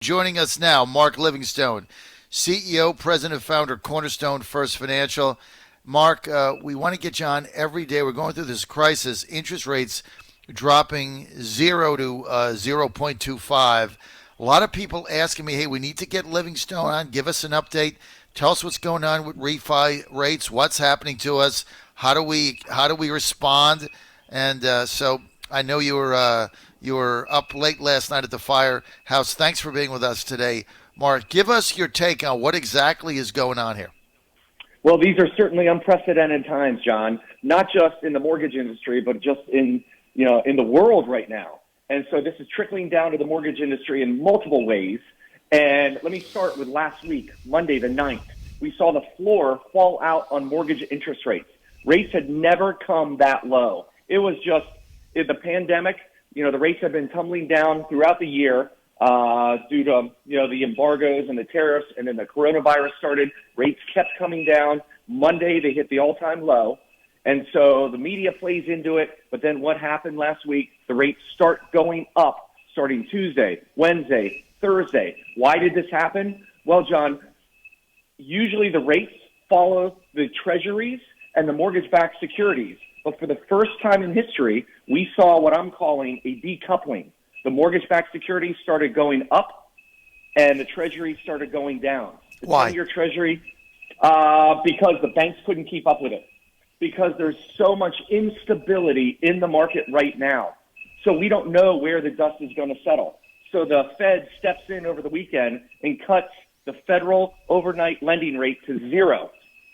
joining us now, Mark Livingstone, CEO, President, Founder, Cornerstone First Financial. Mark, we want to get you on every day. We're going through this crisis. Interest rates dropping 0 to 0.25. A lot of people asking me, hey, we need to get Livingstone on. Give us an update. Tell us what's going on with refi rates. What's happening to us? How do we respond? And so I know you were up late last night at the firehouse. Thanks for being with us today, Mark. Give us your take on what exactly is going on here. Well, these are certainly unprecedented times, John. Not just in the mortgage industry, but just in the world right now. And so this is trickling down to the mortgage industry in multiple ways. And let me start with last week, Monday the 9th. We saw the floor fall out on mortgage interest rates. Rates had never come that low. It was just the pandemic. The rates have been tumbling down throughout the year due to the embargoes and the tariffs, and then the coronavirus started. Rates kept coming down. Monday they hit the all-time low. And so the media plays into it, but then what happened last week? The rates start going up starting Tuesday, Wednesday, Thursday. Why did this happen? Well, John, usually the rates follow the treasuries and the mortgage-backed securities. But for the first time in history, we saw what I'm calling a decoupling. The mortgage-backed securities started going up, and the treasury started going down. The Why? 10-year treasury, because the banks couldn't keep up with it. Because there's so much instability in the market right now. So we don't know where the dust is going to settle. So the Fed steps in over the weekend and cuts the federal overnight lending rate to 0.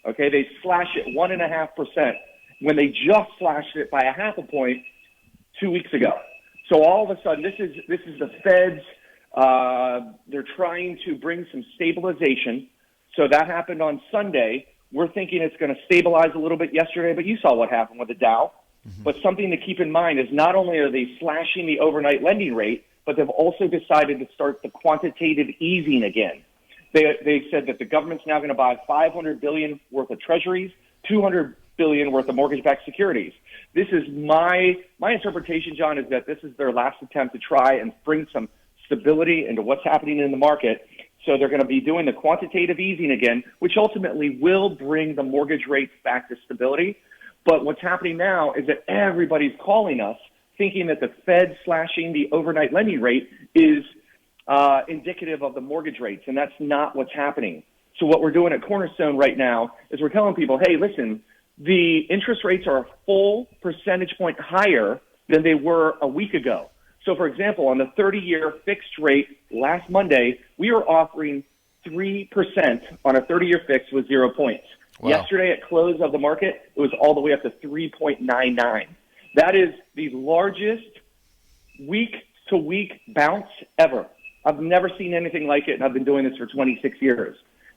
Okay, they slash it 1.5% when they just slashed it by 0.5 point 2 weeks ago. So all of a sudden, this is the Fed's. They're trying to bring some stabilization. So that happened on Sunday. We're thinking it's going to stabilize a little bit yesterday, but you saw what happened with the Dow. Mm-hmm. But something to keep in mind is not only are they slashing the overnight lending rate, but they've also decided to start the quantitative easing again. They said that the government's now going to buy $500 billion worth of treasuries, $200 billion worth of mortgage-backed securities. This is my interpretation, John, is that this is their last attempt to try and bring some stability into what's happening in the market. So they're going to be doing the quantitative easing again, which ultimately will bring the mortgage rates back to stability. But what's happening now is that everybody's calling us thinking that the Fed slashing the overnight lending rate is indicative of the mortgage rates, and that's not what's happening. So what we're doing at Cornerstone right now is we're telling people, hey, listen, the interest rates are a full percentage point higher than they were a week ago. So, for example, on the 30-year fixed rate last Monday, we were offering 3% on a 30-year fix with 0 points. Wow. Yesterday at close of the market, it was all the way up to 3.99. That is the largest week-to-week bounce ever. I've never seen anything like it, and I've been doing this for 26 years.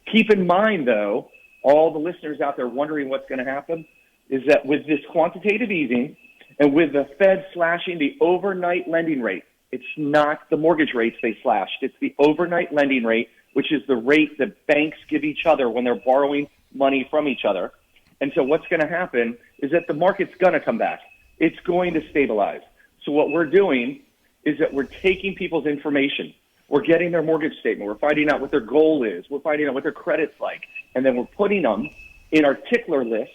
Keep in mind, though, all the listeners out there wondering what's going to happen, is that with this quantitative easing, and with the Fed slashing the overnight lending rate, it's not the mortgage rates they slashed. It's the overnight lending rate, which is the rate that banks give each other when they're borrowing money from each other. And so what's going to happen is that the market's going to come back. It's going to stabilize. So what we're doing is that we're taking people's information. We're getting their mortgage statement. We're finding out what their goal is. We're finding out what their credit's like. And then we're putting them in our tickler list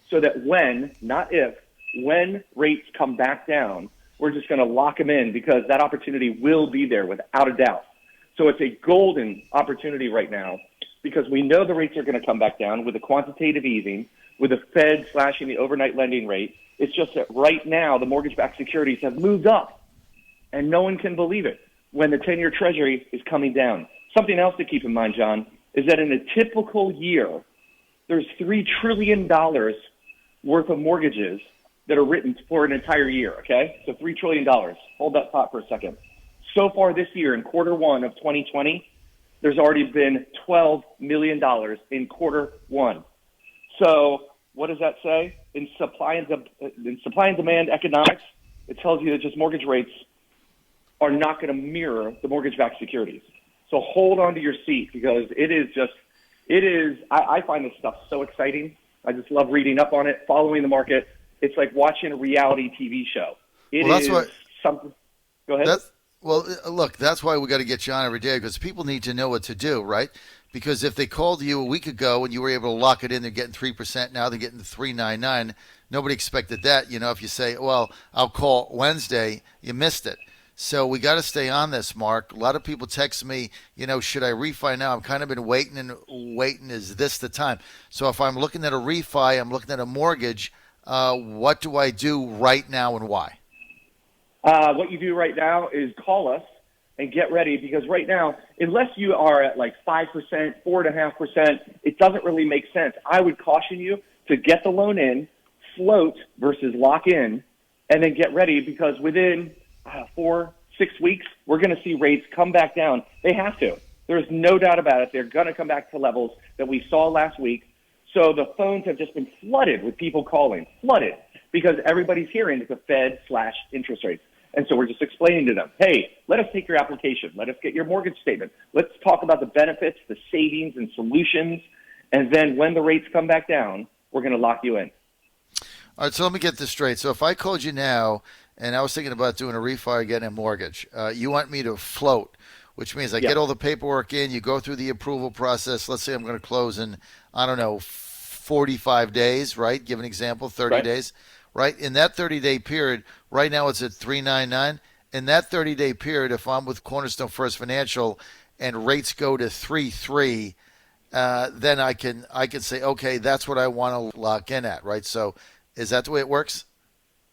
so that when, not if, when rates come back down, we're just going to lock them in because that opportunity will be there without a doubt. So it's a golden opportunity right now because we know the rates are going to come back down with the quantitative easing, with the Fed slashing the overnight lending rate. It's just that right now the mortgage-backed securities have moved up, and no one can believe it when the 10-year Treasury is coming down. Something else to keep in mind, John, is that in a typical year, there's $3 trillion worth of mortgages that are written for an entire year, okay? So $3 trillion. Hold that thought for a second. So far this year, in quarter one of 2020, there's already been $12 million in quarter one. So what does that say? In supply and demand economics, it tells you that just mortgage rates are not going to mirror the mortgage-backed securities. So hold on to your seat because I find this stuff so exciting. I just love reading up on it, following the market. It's like watching a reality TV show. Something. Go ahead. Well, look, that's why we got to get you on every day because people need to know what to do, right? Because if they called you a week ago and you were able to lock it in, they're getting 3%. Now they're getting 3.99. Nobody expected that. If you say, "Well, I'll call Wednesday," you missed it. So we got to stay on this, Mark. A lot of people text me, should I refi now? I've kind of been waiting and waiting. Is this the time? So if I'm looking at a refi, I'm looking at a mortgage. What do I do right now and why? What you do right now is call us and get ready because right now, unless you are at like 5%, 4.5%, it doesn't really make sense. I would caution you to get the loan in, float versus lock in, and then get ready because within 4, 6 weeks, we're going to see rates come back down. They have to. There's no doubt about it. They're going to come back to levels that we saw last week. So the phones have just been flooded with people calling, flooded, because everybody's hearing the Fed / interest rates. And so we're just explaining to them, hey, let us take your application. Let us get your mortgage statement. Let's talk about the benefits, the savings, and solutions. And then when the rates come back down, we're going to lock you in. All right, so let me get this straight. So if I called you now and I was thinking about doing a refi or getting a mortgage, you want me to float, which means I get all the paperwork in, you go through the approval process. Let's say I'm going to close in, 45 days, right? Give an example, 30 days. Right? In that 30-day period, right now it's at 3.99. In that 30-day period, if I'm with Cornerstone First Financial and rates go to 3.3, then I can say, okay, that's what I want to lock in at, right? So is that the way it works?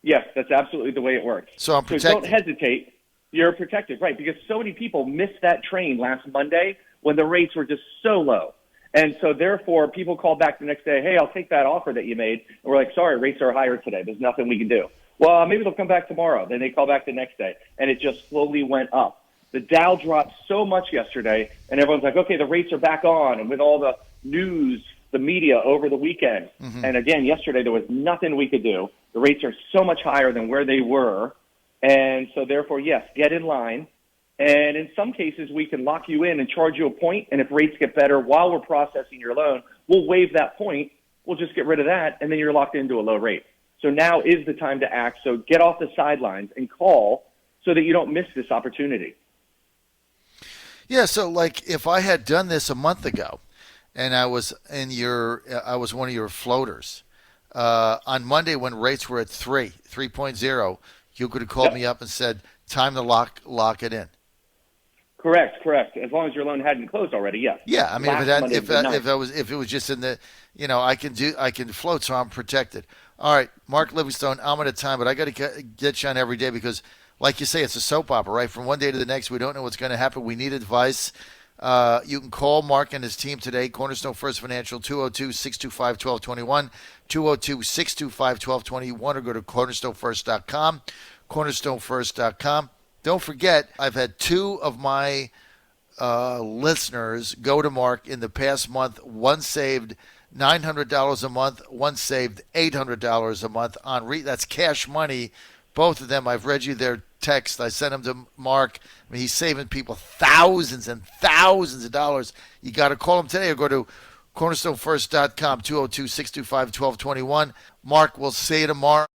Yes, that's absolutely the way it works. So I'm protected. So don't hesitate. You're protected, right? Because so many people missed that train last Monday when the rates were just so low. And so, therefore, people call back the next day, hey, I'll take that offer that you made. And we're like, sorry, rates are higher today. There's nothing we can do. Well, maybe they'll come back tomorrow. Then they call back the next day. And it just slowly went up. The Dow dropped so much yesterday, and everyone's like, okay, the rates are back on. And with all the news, the media over the weekend. And, again, yesterday there was nothing we could do. The rates are so much higher than where they were. And so, therefore, yes, get in line. And in some cases, we can lock you in and charge you a point. And if rates get better while we're processing your loan, we'll waive that point. We'll just get rid of that, and then you're locked into a low rate. So now is the time to act. So get off the sidelines and call so that you don't miss this opportunity. Yeah, so like if I had done this a month ago and I was one of your floaters, on Monday when rates were at 3.0, you could have called me up and said, time to lock it in. Correct. As long as your loan hadn't closed already, yes. Yeah, I mean, if it was just in the, I can float, so I'm protected. All right, Mark Livingstone, I'm out of time, but I got to get you on every day because, like you say, it's a soap opera, right? From one day to the next, we don't know what's going to happen. We need advice. You can call Mark and his team today, Cornerstone First Financial, 202-625-1221, 202-625-1221, or go to cornerstonefirst.com, cornerstonefirst.com. Don't forget, I've had 2 of my listeners go to Mark in the past month. One saved $900 a month. One saved $800 a month on that's cash money. Both of them, I've read you their text. I sent them to Mark. I mean, he's saving people thousands and thousands of dollars. You got to call him today or go to cornerstonefirst.com, 202-625-1221. Mark, we'll see you tomorrow.